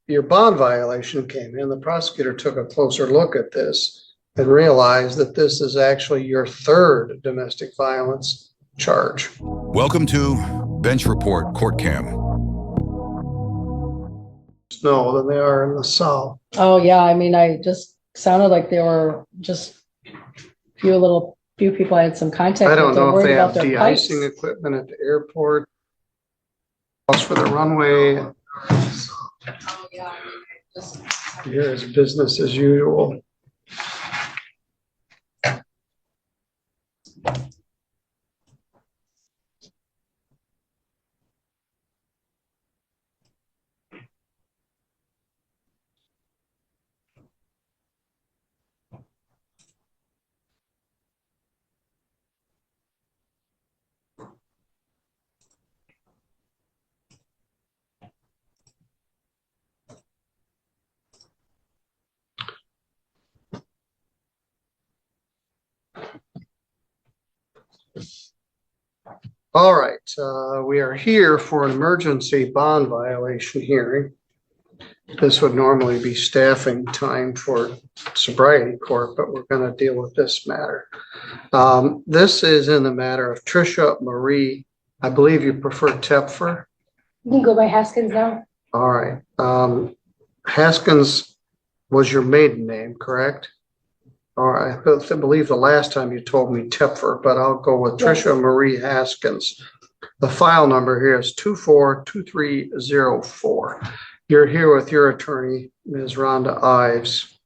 your bond violation came in, the prosecutor took a closer look at this and realized that this is actually your third domestic violence charge. Welcome to Bench Report Court Cam. No, than they are in the South. Oh yeah, I mean, I just sounded like there were just few people I had some contact with. I don't know if they have their de-icing pipes. equipment at the airport, for the runway. Oh yeah, I mean, just Here is business as usual. All right, we are here for an emergency bond violation hearing. This would normally be staffing time for sobriety court, but we're going to deal with this matter. This is in the matter of Tricia Marie. I believe you prefer Tepfer. You can go by Haskins now. All right. Haskins was your maiden name, correct? All right. I believe the last time you told me Tepfer, but I'll go with Tricia Marie Haskins. The file number here is 242304. You're here with your attorney, Ms. Rhonda Ives.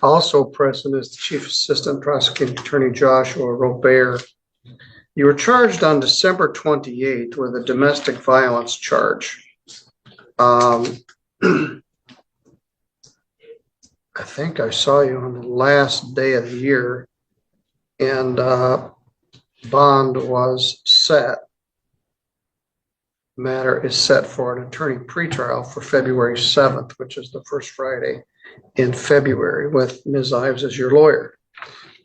Also present is the Chief Assistant Prosecuting Attorney Joshua Robert. You were charged on December 28th with a domestic violence charge. I think I saw you on the last day of the year, and bond was set. Matter is set for an attorney pretrial for February 7th, which is the first Friday in February, with Ms. Ives as your lawyer.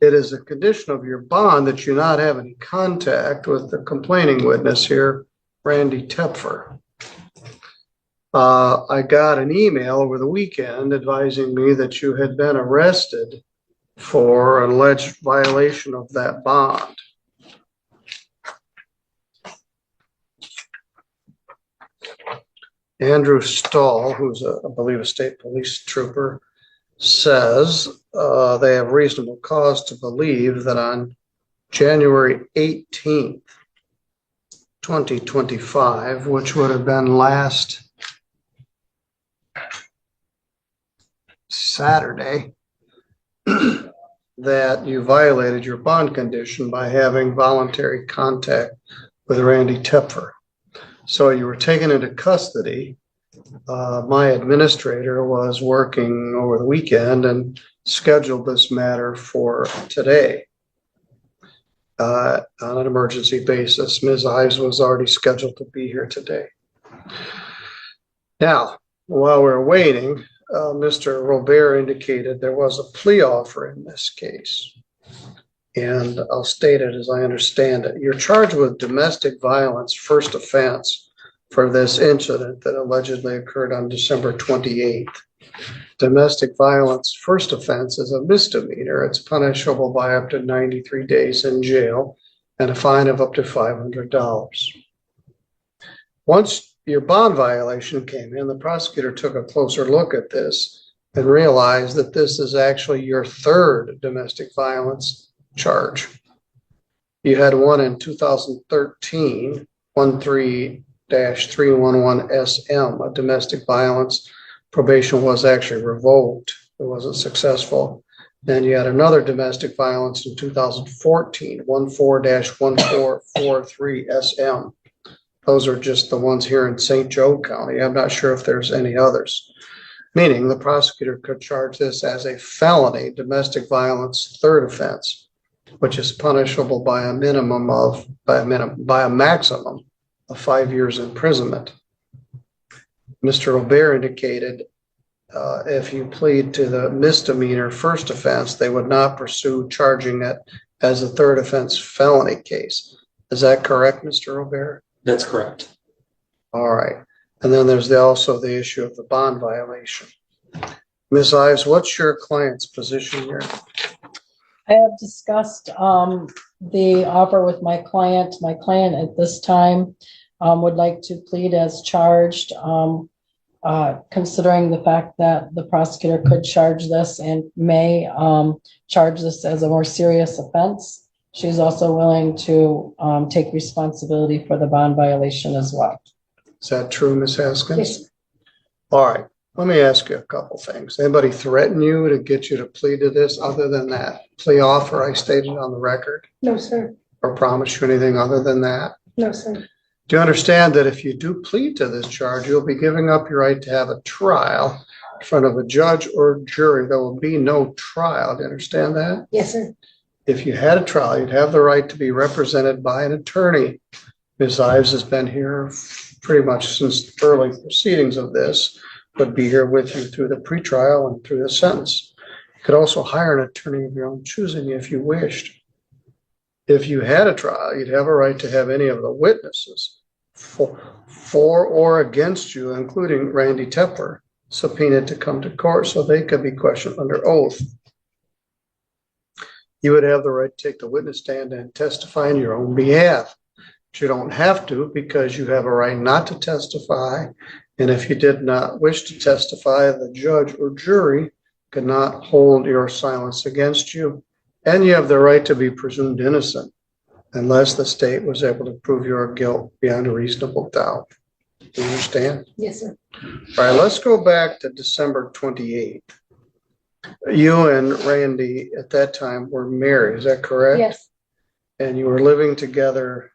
It is a condition of your bond that you not have any contact with the complaining witness here, Randy Tepfer. I got an email over the weekend advising me that you had been arrested for an alleged violation of that bond. Andrew Stahl, who's I believe a state police trooper, says they have reasonable cause to believe that on January 18th, 2025, which would have been last Saturday, that you violated your bond condition by having voluntary contact with Randy Tepfer. So you were taken into custody. My administrator was working over the weekend and scheduled this matter for today on an emergency basis. Ms. Ives was already scheduled to be here today. Now, while we're waiting, Mr. Robert indicated there was a plea offer in this case. And I'll state it as I understand it. You're charged with domestic violence first offense for this incident that allegedly occurred on December 28th. Domestic violence first offense is a misdemeanor. It's punishable by up to 93 days in jail and a fine of up to $500. Once your bond violation came in, the prosecutor took a closer look at this and realized that this is actually your third domestic violence charge. You had one in 2013, 13-311-SM, a domestic violence. Probation was actually revoked. It wasn't successful. Then you had another domestic violence in 2014, 14-1443-SM. Those are just the ones here in St. Joe County. I'm not sure if there's any others. Meaning the prosecutor could charge this as a felony domestic violence third offense, which is punishable by a maximum of 5 years imprisonment. Mr. Robert indicated if you plead to the misdemeanor first offense, they would not pursue charging it as a third offense felony case. Is that correct, Mr. Robert? That's correct. All right. And then there's also the issue of the bond violation. Ms. Ives, what's your client's position here? I have discussed the offer with my client. My client at this time would like to plead as charged, considering the fact that the prosecutor could charge this and may charge this as a more serious offense. She's also willing to take responsibility for the bond violation as well. Is that true, Ms. Haskins? Yes. All right. Let me ask you a couple things. Anybody threaten you to get you to plead to this other than that plea offer I stated on the record? No, sir. Or promise you anything other than that? No, sir. Do you understand that if you do plead to this charge, you'll be giving up your right to have a trial in front of a judge or jury? There will be no trial. Do you understand that? Yes, sir. If you had a trial, you'd have the right to be represented by an attorney. Ms. Ives has been here pretty much since the early proceedings of this, would be here with you through the pretrial and through the sentence. You could also hire an attorney of your own choosing if you wished. If you had a trial, you'd have a right to have any of the witnesses for or against you, including Randy Tepper, subpoenaed to come to court so they could be questioned under oath. You would have the right to take the witness stand and testify on your own behalf. But you don't have to, because you have a right not to testify. And if you did not wish to testify, the judge or jury could not hold your silence against you. And you have the right to be presumed innocent unless the state was able to prove your guilt beyond a reasonable doubt. Do you understand? Yes, sir. All right, let's go back to December 28th. You and Randy at that time were married, is that correct? Yes. And you were living together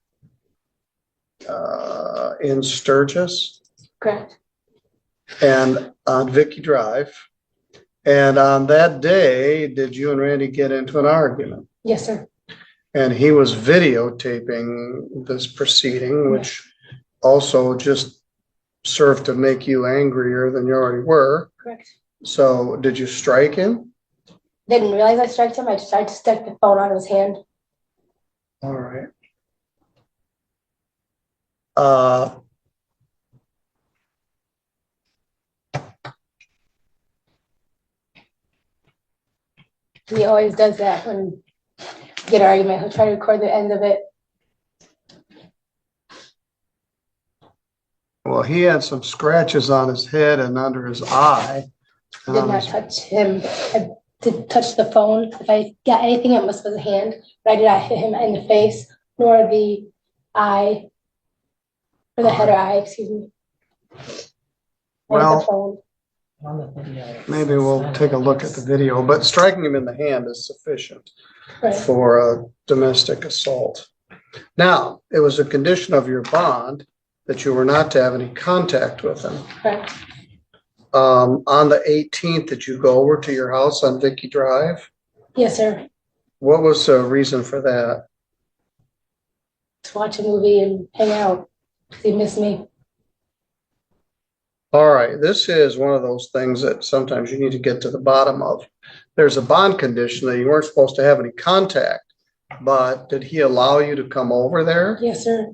in Sturgis Correct. and on Vicky Drive. And on that day, did you and Randy get into an argument? Yes, sir. And he was videotaping this proceeding, which also just served to make you angrier than you already were. Correct. So did you strike him? Didn't realize I struck him. I tried to stick the phone on his hand. All right. He always does that when we get an argument. He'll try to record the end of it. Well, he had some scratches on his head and under his eye. Did not touch him. I did touch the phone. If I got anything, it must have been the hand. But I did not hit him in the face, nor the eye, or the head or eye, excuse me. Well, the phone. On the video. maybe we'll take a look at the video, but striking him in the hand is sufficient Right. for a domestic assault. Now, it was a condition of your bond that you were not to have any contact with him. Correct. On the 18th, did you go over to your house on Vicky Drive? Yes, sir. What was the reason for that? To watch a movie and hang out because he missed me. All right, this is one of those things that sometimes you need to get to the bottom of. There's a bond condition that you weren't supposed to have any contact, but did he allow you to come over there? Yes, sir.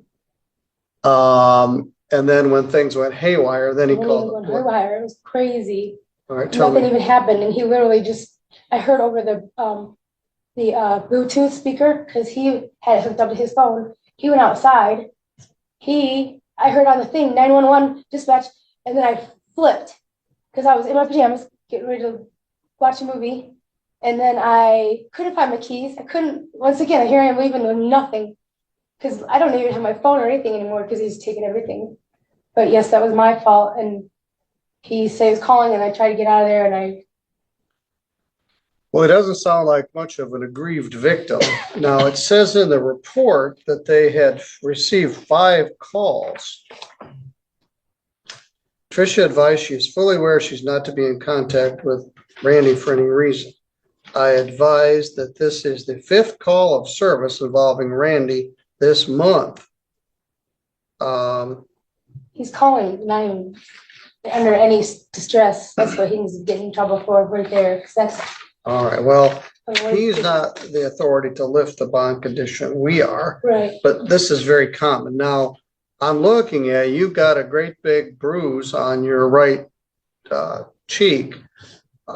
And then when things went haywire, then he called the police. It was crazy. All right, tell Nothing me. even happened, and he literally just. I heard over the Bluetooth speaker because he had it hooked up to his phone. He went outside. I heard on the thing 911 dispatch, and then I flipped because I was in my pajamas getting ready to watch a movie, and then I couldn't find my keys. I couldn't. Once again, here I am leaving with nothing because I don't even have my phone or anything anymore because he's taken everything. But yes, that was my fault, and he said he was calling, and I tried to get out of there, and I. Well, it doesn't sound like much of an aggrieved victim. Now, it says in the report that they had received 5 calls. Tricia advised she is fully aware she's not to be in contact with Randy for any reason. I advise that this is the 5th call of service involving Randy this month. He's calling, not even under any distress. That's what he's getting in trouble for right there. 'Cause that's. All right, well, he's not the authority to lift the bond condition. We are. Right. But this is very common. Now, I'm looking at, you've got a great big bruise on your right cheek.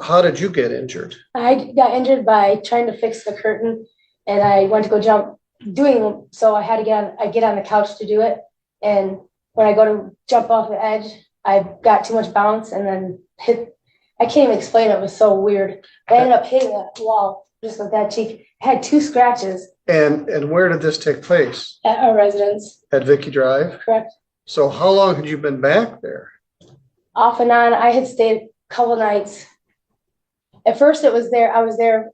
How did you get injured? I got injured by trying to fix the curtain, and I went to go jump doing so. I had to get on the couch to do it, and when I go to jump off the edge, I got too much bounce and then hit. I can't even explain it. It was so weird. I ended up hitting that wall just with that cheek. I had 2 scratches. And where did this take place? At our residence. At Vicky Drive? Correct. So how long had you been back there? Off and on. I had stayed a couple nights. At first it was there. I was there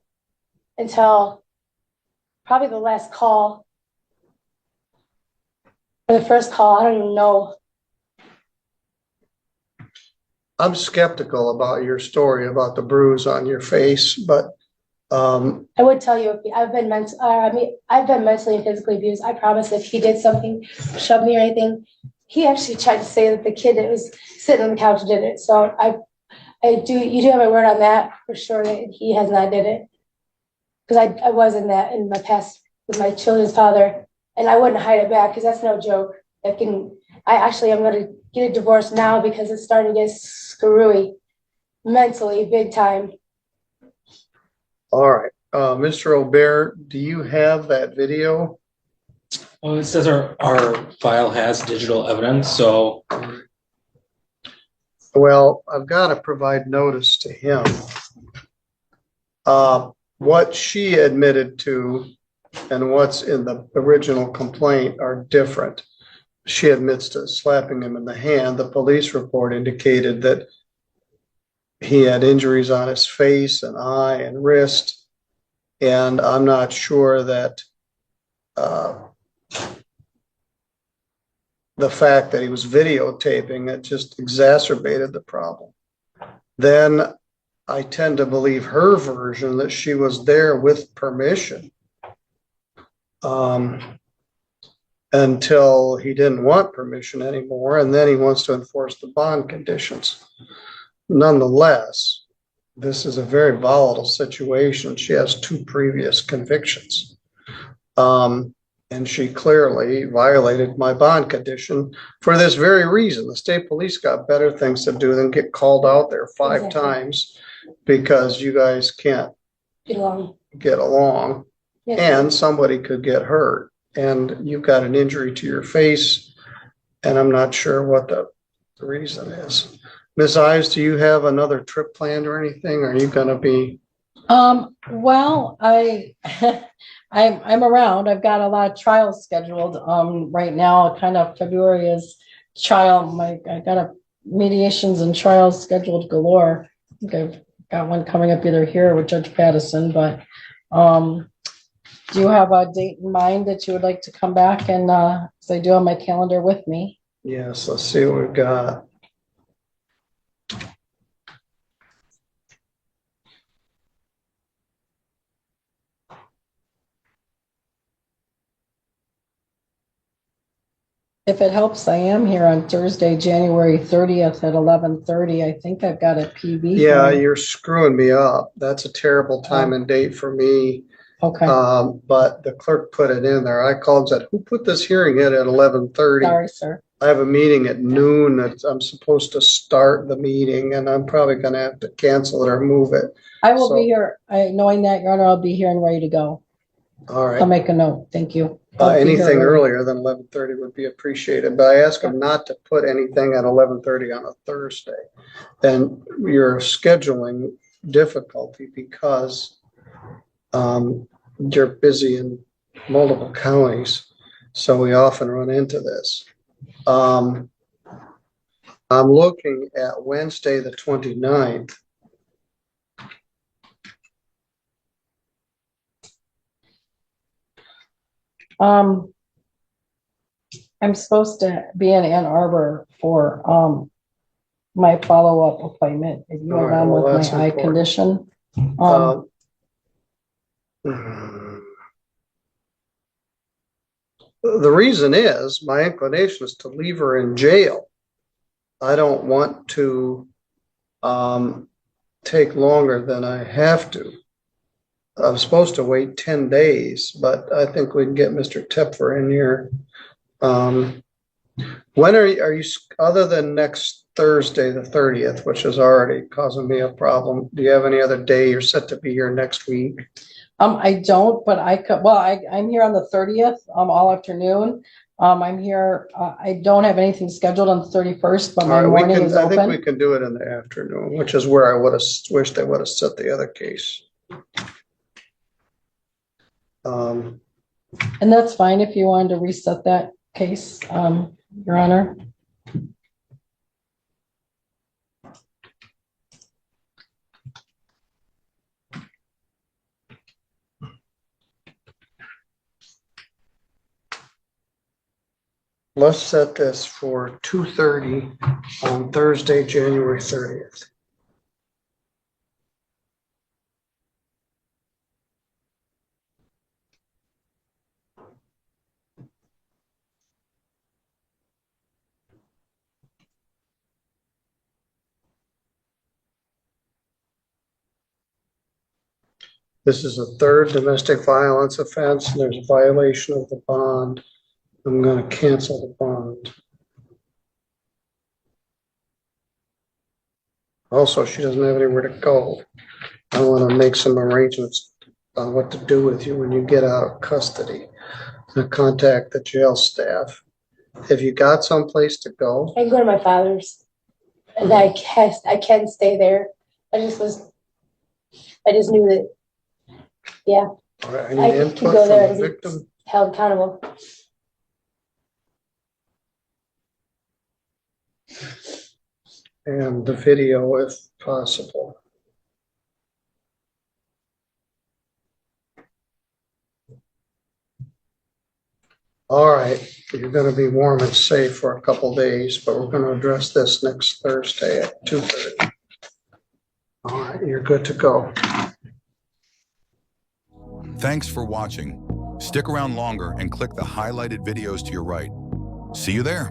until probably the last call. Or the first call. I don't even know. I'm skeptical about your story about the bruise on your face, but I would tell you I've been mentally and physically abused. I promise if he did something, shove me or anything, he actually tried to say that the kid that was sitting on the couch did it. So you do have my word on that for sure that he has not did it. Because I was in my past with my children's father, and I wouldn't hide it back because that's no joke. I'm going to get a divorce now because it's starting to get screwy mentally, big time. all right. Mr. Aubert, do you have that video? Well, it says our file has digital evidence, so Well, I've got to provide notice to him. What she admitted to and what's in the original complaint are different. She admits to slapping him in the hand. The police report indicated that he had injuries on his face and eye and wrist. And I'm not sure that the fact that he was videotaping it just exacerbated the problem. Then I tend to believe her version that she was there with permission until he didn't want permission anymore, and then he wants to enforce the bond conditions. Nonetheless, this is a very volatile situation. She has 2 previous convictions. And she clearly violated my bond condition for this very reason. The state police got better things to do than get called out there 5 times because you guys can't get along. Yes. And somebody could get hurt. And you've got an injury to your face, and I'm not sure what the reason is. Ms. Ives, do you have another trip planned or anything? Are you going to be? Well, I'm around. I've got a lot of trials scheduled. Right now, kind of February is trial. I got a mediations and trials scheduled galore. I think I've got one coming up either here with Judge Pattison, but do you have a date in mind that you would like to come back and so I do have my calendar with me? Yes, let's see what we've got. If it helps, I am here on Thursday, January 30th at 11:30. I think I've got a PB. Yeah, you're screwing me up. That's a terrible time and date for me. Okay. But the clerk put it in there. I called and said, who put this hearing in at 11:30? Sorry, sir. I have a meeting at noon that I'm supposed to start the meeting, and I'm probably going to have to cancel it or move it. I will be here. Knowing that, Your Honor, I'll be here and ready to go. All right. I'll make a note. Thank you. Anything earlier than 11:30 would be appreciated, but I asked them not to put anything at 11:30 on a Thursday. And you're scheduling difficulty because you're busy in multiple counties, so we often run into this. I'm looking at Wednesday the 29th. I'm supposed to be in Ann Arbor for my follow-up appointment. If you are on with my eye condition. The reason is my inclination is to leave her in jail. I don't want to take longer than I have to. I'm supposed to wait 10 days, but I think we can get Mr. Tepfer in here When are you, other than next Thursday, the 30th, which is already causing me a problem, do you have any other day you're set to be here next week? I don't, but I could, well, I'm here on the 30th, all afternoon. I'm here, I don't have anything scheduled on the 31st, but All my right, we morning can, is I think we open. can do it in the afternoon, which is where I would have wished they would have set the other case. And that's fine if you wanted to reset that case, Your Honor. Let's set this for 2:30 on Thursday, January 30th. This is a third domestic violence offense, and there's a violation of the bond. I'm going to cancel the bond. Also, she doesn't have anywhere to go. I want to make some arrangements on what to do with you when you get out of custody. I'm going to contact the jail staff. Have you got someplace to go? I can go to my father's, and I can stay there. I just knew that, yeah, All right, I I need can input go there from the and be victim. held accountable. And the video if possible. All right, you're going to be warm and safe for a couple days, but we're going to address this next Thursday at 2:30. All right, you're good to go. Thanks for watching. Stick around longer and click the highlighted videos to your right. See you there.